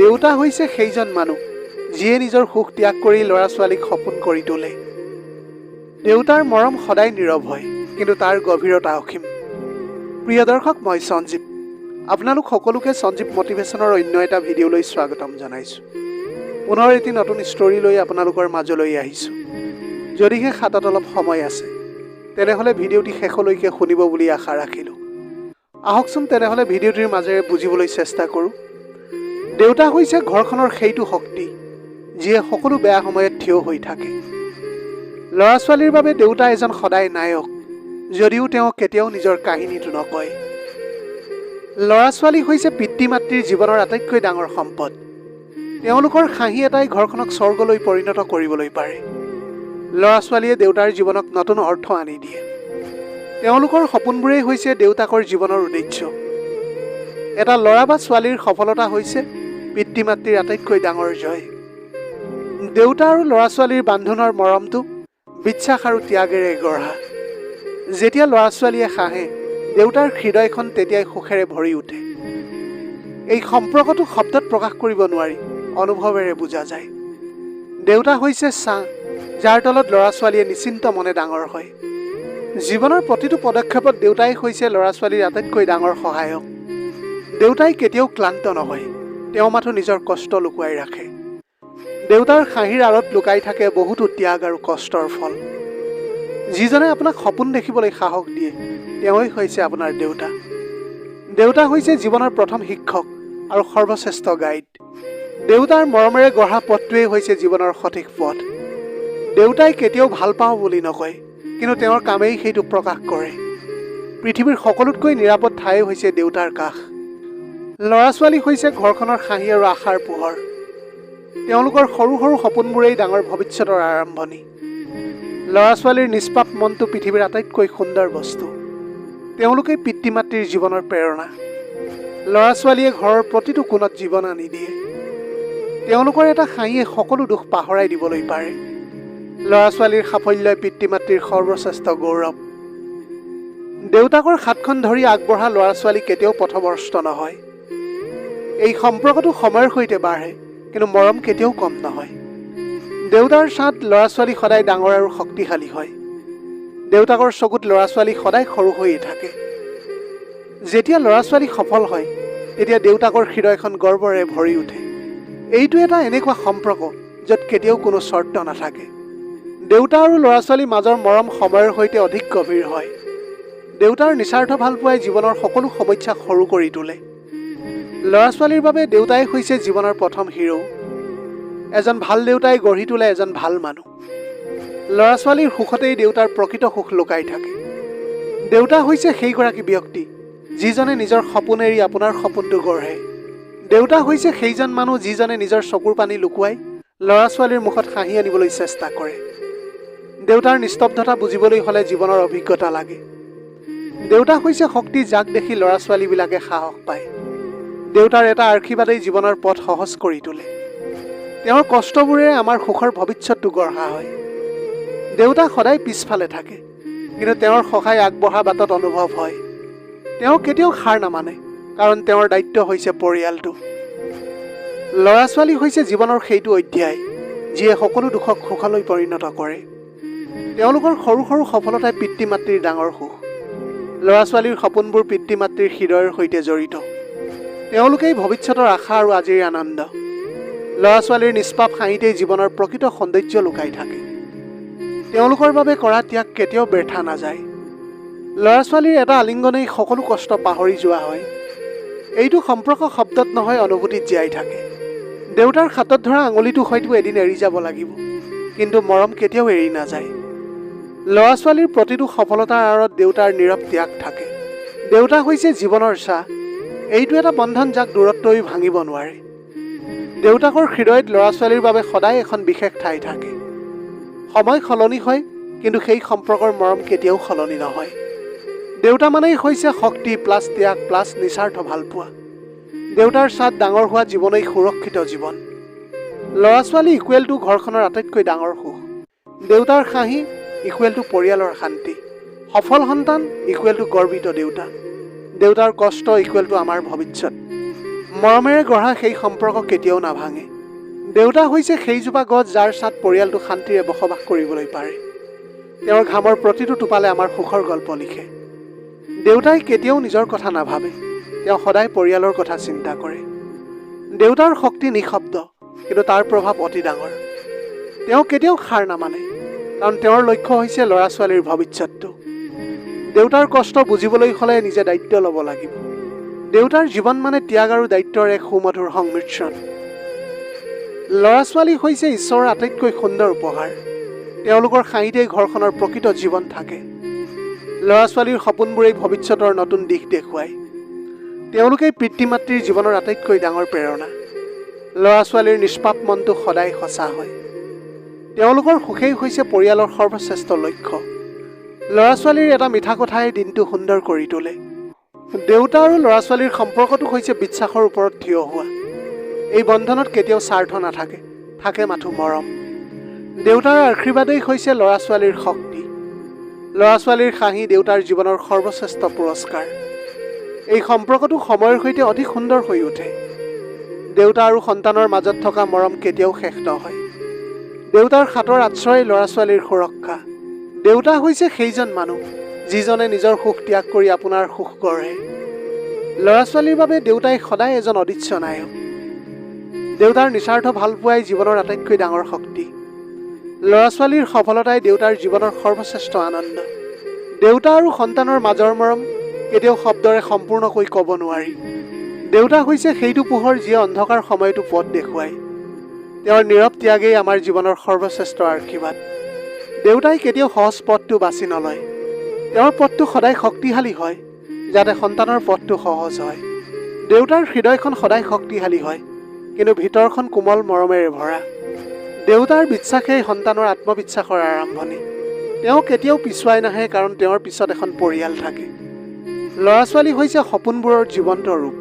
দেউতা হৈছে সেইজন মানুহ যিয়ে নিজৰ সুখ ত্যাগ কৰি ল'ৰা ছোৱালীক সপোন কৰি তোলে। দেউতাৰ মৰম সদায় নীৰৱ হয়, কিন্তু তাৰ গভীৰতা অসীম। প্ৰিয় দৰ্শক, মই সঞ্জীৱ। আপোনালোক সকলোকে সঞ্জীৱ মটিভেশ্যনৰ অন্য এটা ভিডিঅ'লৈ স্বাগতম জনাইছোঁ। পুনৰ এটি নতুন ষ্টৰী লৈ আপোনালোকৰ মাজলৈ আহিছোঁ। যদিহে হাতত অলপ সময় আছে তেনেহ'লে ভিডিঅ'টি শেষলৈকে শুনিব বুলি আশা ৰাখিলোঁ। আহকচোন তেনেহ'লে ভিডিঅ'টিৰ মাজেৰে বুজিবলৈ চেষ্টা কৰোঁ। দেউতা হৈছে ঘৰখনৰ সেইটো শক্তি যিয়ে সকলো বেয়া সময়ত থিয় হৈ থাকে। ল'ৰা ছোৱালীৰ বাবে দেউতা এজন সদায় নায়ক, যদিও তেওঁ কেতিয়াও নিজৰ কাহিনীটো নকয়। ল'ৰা ছোৱালী হৈছে পিতৃ মাতৃৰ জীৱনৰ আটাইতকৈ ডাঙৰ সম্পদ। তেওঁলোকৰ হাঁহি এটাই ঘৰখনক স্বৰ্গলৈ পৰিণত কৰিবলৈ পাৰে। ল'ৰা ছোৱালীয়ে দেউতাৰ জীৱনক নতুন অৰ্থ আনি দিয়ে। তেওঁলোকৰ সপোনবোৰেই হৈছে দেউতাকৰ জীৱনৰ উদ্দেশ্য। এটা ল'ৰা বা ছোৱালীৰ সফলতা হৈছে পিতৃ মাতৃৰ আটাইতকৈ ডাঙৰ জয়। দেউতা আৰু ল'ৰা ছোৱালীৰ বান্ধোনৰ মৰমটো বিশ্বাস আৰু ত্যাগেৰে গঢ়া। যেতিয়া ল'ৰা ছোৱালীয়ে হাঁহে, দেউতাৰ হৃদয়খন তেতিয়াই সুখেৰে ভৰি উঠে। এই সম্পৰ্কটো শব্দত প্ৰকাশ কৰিব নোৱাৰি, অনুভৱেৰে বুজা যায়। দেউতা হৈছে ছাঁ, যাৰ তলত ল'ৰা ছোৱালীয়ে নিশ্চিন্ত মনে ডাঙৰ হয়। জীৱনৰ প্ৰতিটো পদক্ষেপত দেউতাই হৈছে ল'ৰা ছোৱালীৰ আটাইতকৈ ডাঙৰ সহায়ক। দেউতাই কেতিয়াও ক্লান্ত নহয়, তেওঁ মাথো নিজৰ কষ্ট লুকুৱাই ৰাখে। দেউতাৰ হাঁহিৰ আঁৰত লুকাই থাকে বহুতো ত্যাগ আৰু কষ্টৰ ফল। যিজনে আপোনাক সপোন দেখিবলৈ সাহস দিয়ে, তেওঁই হৈছে আপোনাৰ দেউতা। দেউতা হৈছে জীৱনৰ প্ৰথম শিক্ষক আৰু সৰ্বশ্ৰেষ্ঠ গাইড। দেউতাৰ মৰমেৰে গঢ়া পথটোৱেই হৈছে জীৱনৰ সঠিক পথ। দেউতাই কেতিয়াও ভাল পাওঁ বুলি নকয়, কিন্তু তেওঁৰ কামেই সেইটো প্ৰকাশ কৰে। পৃথিৱীৰ সকলোতকৈ নিৰাপদ ঠাই হৈছে দেউতাৰ কাষ। ল'ৰা ছোৱালী হৈছে ঘৰখনৰ হাঁহি আৰু আশাৰ পোহৰ। তেওঁলোকৰ সৰু সৰু সপোনবোৰেই ডাঙৰ ভৱিষ্যতৰ আৰম্ভণি। ল'ৰা ছোৱালীৰ নিষ্পাপ মনটো পৃথিৱীৰ আটাইতকৈ সুন্দৰ বস্তু। তেওঁলোকেই পিতৃ মাতৃৰ জীৱনৰ প্ৰেৰণা। ল'ৰা ছোৱালীয়ে ঘৰৰ প্ৰতিটো কোণত জীৱন আনি দিয়ে। তেওঁলোকৰ এটা হাঁহিয়ে সকলো দুখ পাহৰাই দিবলৈ পাৰে। ল'ৰা ছোৱালীৰ সাফল্যই পিতৃ মাতৃৰ সৰ্বশ্ৰেষ্ঠ গৌৰৱ। দেউতাকৰ হাতখন ধৰি আগবঢ়া ল'ৰা ছোৱালী কেতিয়াও পথভ্ৰষ্ট নহয়। এই সম্পৰ্কটো সময়ৰ সৈতে বাঢ়ে, কিন্তু মৰম কেতিয়াও কম নহয়। দেউতাৰ ছাঁত ল'ৰা ছোৱালী সদায় ডাঙৰ আৰু শক্তিশালী হয়। দেউতাকৰ চকুত ল'ৰা ছোৱালী সদায় সৰু হৈয়ে থাকে। যেতিয়া ল'ৰা ছোৱালী সফল হয়, তেতিয়া দেউতাকৰ হৃদয়খন গৰ্বৰে ভৰি উঠে। এইটো এটা এনেকুৱা সম্পৰ্ক য'ত কেতিয়াও কোনো চৰ্ত নাথাকে। দেউতা আৰু ল'ৰা ছোৱালীৰ মাজৰ মৰম সময়ৰ সৈতে অধিক গভীৰ হয়। দেউতাৰ নিস্বাৰ্থ ভালপোৱাই জীৱনৰ সকলো সমস্যাক সৰু কৰি তোলে। ল'ৰা ছোৱালীৰ বাবে দেউতাই হৈছে জীৱনৰ প্ৰথম হিৰো। এজন ভাল দেউতাই গঢ়ি তোলে এজন ভাল মানুহ। ল'ৰা ছোৱালীৰ সুখতেই দেউতাৰ প্ৰকৃত সুখ লুকাই থাকে। দেউতা হৈছে সেইগৰাকী ব্যক্তি যিজনে নিজৰ সপোন এৰি আপোনাৰ সপোনটো গঢ়ে। দেউতা হৈছে সেইজন মানুহ যিজনে নিজৰ চকুৰ পানী লুকুৱাই ল'ৰা ছোৱালীৰ মুখত হাঁহি আনিবলৈ চেষ্টা কৰে। দেউতাৰ নিস্তব্ধতা বুজিবলৈ হ'লে জীৱনৰ অভিজ্ঞতা লাগে। দেউতা হৈছে শক্তি যাক দেখি ল'ৰা ছোৱালীবিলাকে সাহস পায়। দেউতাৰ এটা আশীৰ্বাদেই জীৱনৰ পথ সহজ কৰি তোলে। তেওঁৰ কষ্টবোৰেৰে আমাৰ সুখৰ ভৱিষ্যতটো গঢ়া হয়। দেউতা সদায় পিছফালে থাকে, কিন্তু তেওঁৰ সহায় আগবঢ়া বাটত অনুভৱ হয়। তেওঁ কেতিয়াও হাৰ নামানে, কাৰণ তেওঁৰ দায়িত্ব হৈছে পৰিয়ালটো। ল'ৰা ছোৱালী হৈছে জীৱনৰ সেইটো অধ্যায় যিয়ে সকলো দুখক সুখলৈ পৰিণত কৰে। তেওঁলোকৰ সৰু সৰু সফলতাই পিতৃ মাতৃৰ ডাঙৰ সুখ। ল'ৰা ছোৱালীৰ সপোনবোৰ পিতৃ মাতৃৰ হৃদয়ৰ সৈতে জড়িত। তেওঁলোকেই ভৱিষ্যতৰ আশা আৰু আজিৰ আনন্দ। ল'ৰা ছোৱালীৰ নিষ্পাপ হাঁহিতেই জীৱনৰ প্ৰকৃত সৌন্দৰ্য লুকাই থাকে। তেওঁলোকৰ বাবে কৰা ত্যাগ কেতিয়াও ব্যৰ্থ নাযায়। ল'ৰা ছোৱালীৰ এটা আলিংগনেই সকলো কষ্ট পাহৰি যোৱা হয়। এইটো সম্পৰ্ক শব্দত নহয়, অনুভূতিত জীয়াই থাকে। দেউতাৰ হাতত ধৰা আঙুলিটো হয়তো এদিন এৰি যাব লাগিব, কিন্তু মৰম কেতিয়াও এৰি নাযায়। ল'ৰা ছোৱালীৰ প্ৰতিটো সফলতাৰ আঁৰত দেউতাৰ নীৰৱ ত্যাগ থাকে। দেউতা হৈছে জীৱনৰ ছাঁ। এইটো এটা বন্ধন যাক দূৰত্বই ভাঙিব নোৱাৰে। দেউতাকৰ হৃদয়ত ল'ৰা ছোৱালীৰ বাবে সদায় এখন বিশেষ ঠাই থাকে। সময় সলনি হয়, কিন্তু সেই সম্পৰ্কৰ মৰম কেতিয়াও সলনি নহয়। দেউতা মানেই হৈছে শক্তি প্লাছ ত্যাগ প্লাছ নিস্বাৰ্থ ভালপোৱা। দেউতাৰ ছাঁত ডাঙৰ হোৱা জীৱনেই সুৰক্ষিত জীৱন। ল'ৰা ছোৱালী ইকুৱেল টু ঘৰখনৰ আটাইতকৈ ডাঙৰ সুখ। দেউতাৰ হাঁহি ইকুৱেল টু পৰিয়ালৰ শান্তি। সফল সন্তান ইকুৱেল টু গৰ্বিত দেউতা। দেউতাৰ কষ্ট ইকুৱেল টু আমাৰ ভৱিষ্যত। মৰমেৰে গঢ়া সেই সম্পৰ্ক কেতিয়াও নাভাঙে। দেউতা হৈছে সেইজোপা গছ যাৰ ছাঁত পৰিয়ালটো শান্তিৰে বসবাস কৰিবলৈ পাৰে। তেওঁৰ ঘামৰ প্ৰতিটো টোপালে আমাৰ সুখৰ গল্প লিখে। দেউতাই কেতিয়াও নিজৰ কথা নাভাবে, তেওঁ সদায় পৰিয়ালৰ কথা চিন্তা কৰে। দেউতাৰ শক্তি নিঃশব্দ, কিন্তু তাৰ প্ৰভাৱ অতি ডাঙৰ। তেওঁ কেতিয়াও হাৰ নামানে, কাৰণ তেওঁৰ লক্ষ্য হৈছে ল'ৰা ছোৱালীৰ ভৱিষ্যতটো। দেউতাৰ কষ্ট বুজিবলৈ হ'লে নিজে দায়িত্ব ল'ব লাগিব। দেউতাৰ জীৱন মানে ত্যাগ আৰু দায়িত্বৰ এক সুমধুৰ সংমিশ্ৰণ। ল'ৰা ছোৱালী হৈছে ঈশ্বৰৰ আটাইতকৈ সুন্দৰ উপহাৰ। তেওঁলোকৰ হাঁহিতেই ঘৰখনৰ প্ৰকৃত জীৱন থাকে। ল'ৰা ছোৱালীৰ সপোনবোৰেই ভৱিষ্যতৰ নতুন দিশ দেখুৱায়। তেওঁলোকেই পিতৃ মাতৃৰ জীৱনৰ আটাইতকৈ ডাঙৰ প্ৰেৰণা। ল'ৰা ছোৱালীৰ নিষ্পাপ মনটো সদায় সঁচা হয়। তেওঁলোকৰ সুখেই হৈছে পৰিয়ালৰ সৰ্বশ্ৰেষ্ঠ লক্ষ্য। ল'ৰা ছোৱালীৰ এটা মিঠা কথাই দিনটো সুন্দৰ কৰি তোলে। দেউতা আৰু ল'ৰা ছোৱালীৰ সম্পৰ্কটো হৈছে বিশ্বাসৰ ওপৰত থিয় হোৱা। এই বন্ধনত কেতিয়াও স্বাৰ্থ নাথাকে, থাকে মাথো মৰম। দেউতাৰ আশীৰ্বাদেই হৈছে ল'ৰা ছোৱালীৰ শক্তি। ল'ৰা ছোৱালীৰ হাঁহি দেউতাৰ জীৱনৰ সৰ্বশ্ৰেষ্ঠ পুৰস্কাৰ। এই সম্পৰ্কটো সময়ৰ সৈতে অধিক সুন্দৰ হৈ উঠে। দেউতা আৰু সন্তানৰ মাজত থকা মৰম কেতিয়াও শেষ নহয়। দেউতাৰ হাতৰ আশ্ৰয় ল'ৰা ছোৱালীৰ সুৰক্ষা। দেউতা হৈছে সেইজন মানুহ যিজনে নিজৰ সুখ ত্যাগ কৰি আপোনাৰ সুখ গঢ়ে। ল'ৰা ছোৱালীৰ বাবে দেউতাই সদায় এজন অদৃশ্য নায়ক। দেউতাৰ নিস্বাৰ্থ ভালপোৱাই জীৱনৰ আটাইতকৈ ডাঙৰ শক্তি। ল'ৰা ছোৱালীৰ সফলতাই দেউতাৰ জীৱনৰ সৰ্বশ্ৰেষ্ঠ আনন্দ। দেউতা আৰু সন্তানৰ মাজৰ মৰম কেতিয়াও শব্দৰে সম্পূৰ্ণকৈ ক'ব নোৱাৰি। দেউতা হৈছে সেইটো পোহৰ যিয়ে অন্ধকাৰ সময়তো পথ দেখুৱায়। তেওঁৰ নীৰৱ ত্যাগেই আমাৰ জীৱনৰ সৰ্বশ্ৰেষ্ঠ আশীৰ্বাদ। দেউতাই কেতিয়াও সহজ পথটো বাছি নলয়। তেওঁৰ পথটো সদায় শক্তিশালী হয়, যাতে সন্তানৰ পথটো সহজ হয়। দেউতাৰ হৃদয়খন সদায় শক্তিশালী হয়, কিন্তু ভিতৰখন কোমল মৰমেৰে ভৰা। দেউতাৰ বিশ্বাসেই সন্তানৰ আত্মবিশ্বাসৰ আৰম্ভণি। তেওঁ কেতিয়াও পিছুৱাই নাহে, কাৰণ তেওঁৰ পিছত এখন পৰিয়াল থাকে। ল'ৰা ছোৱালী হৈছে সপোনবোৰৰ জীৱন্ত ৰূপ।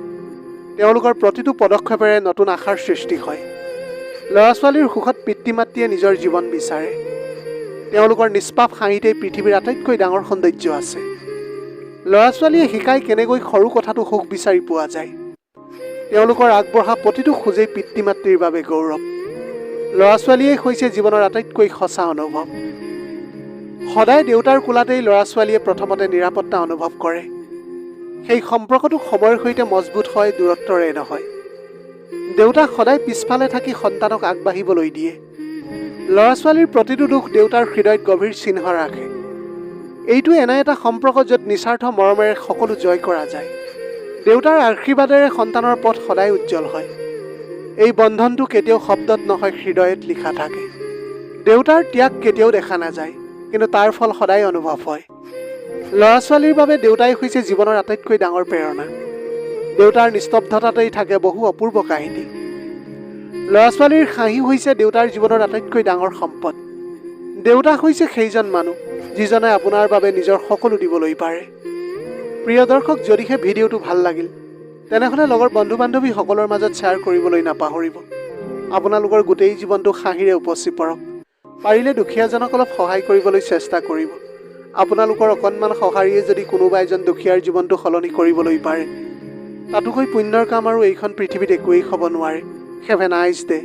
তেওঁলোকৰ প্ৰতিটো পদক্ষেপেৰে নতুন আশাৰ সৃষ্টি হয়। ল'ৰা ছোৱালীৰ সুখত পিতৃ মাতৃয়ে নিজৰ জীৱন বিচাৰে। তেওঁলোকৰ নিষ্পাপ হাঁহিতেই পৃথিৱীৰ আটাইতকৈ ডাঙৰ সৌন্দৰ্য আছে। ল'ৰা ছোৱালীয়ে শিকায় কেনেকৈ সৰু কথাটো সুখ বিচাৰি পোৱা যায়। তেওঁলোকৰ আগবঢ়া প্ৰতিটো খোজেই পিতৃ মাতৃৰ বাবে গৌৰৱ। ল'ৰা ছোৱালীয়ে হৈছে জীৱনৰ আটাইতকৈ সঁচা অনুভৱ। সদায় দেউতাৰ কোলাতেই ল'ৰা ছোৱালীয়ে প্ৰথমতে নিৰাপত্তা অনুভৱ কৰে। সেই সম্পৰ্কটো সময়ৰ সৈতে মজবুত হয়, দূৰত্বৰে নহয়। দেউতাক সদায় পিছফালে থাকি সন্তানক আগবাঢ়িবলৈ দিয়ে। ল'ৰা ছোৱালীৰ প্ৰতিটো দুখ দেউতাৰ হৃদয়ত গভীৰ চিহ্ন ৰাখে। এইটো এনে এটা সম্পৰ্ক য'ত নিস্বাৰ্থ মৰমেৰে সকলো জয় কৰা যায়। দেউতাৰ আশীৰ্বাদেৰে সন্তানৰ পথ সদায় উজ্জ্বল হয়। এই বন্ধনটো কেতিয়াও শব্দত নহয়, হৃদয়ত লিখা থাকে। দেউতাৰ ত্যাগ কেতিয়াও দেখা নাযায়, কিন্তু তাৰ ফল সদায় অনুভৱ হয়। ল'ৰা ছোৱালীৰ বাবে দেউতাই হৈছে জীৱনৰ আটাইতকৈ ডাঙৰ প্ৰেৰণা। দেউতাৰ নিস্তব্ধতাতেই থাকে বহু অপূৰ্ব কাহিনী। ল'ৰা ছোৱালীৰ হাঁহি হৈছে দেউতাৰ জীৱনৰ আটাইতকৈ ডাঙৰ সম্পদ। দেউতা হৈছে সেইজন মানুহ যিজনে আপোনাৰ বাবে নিজৰ সকলো দিবলৈ পাৰে। প্ৰিয় দৰ্শক, যদিহে ভিডিঅ'টো ভাল লাগিল তেনেহ'লে লগৰ বন্ধু বান্ধৱীসকলৰ মাজত শ্বেয়াৰ কৰিবলৈ নাপাহৰিব। আপোনালোকৰ গোটেই জীৱনটো হাঁহিৰে উপচি পৰক। পাৰিলে দুখীয়াজনক অলপ সহায় কৰিবলৈ চেষ্টা কৰিব। আপোনালোকৰ অকণমান সঁহাৰিয়ে যদি কোনোবা এজন দুখীয়াৰ জীৱনটো সলনি কৰিবলৈ পাৰে, তাতোকৈ পুণ্যৰ কাম আৰু এইখন পৃথিৱীত একোৱেই হ'ব নোৱাৰে। Have a nice day.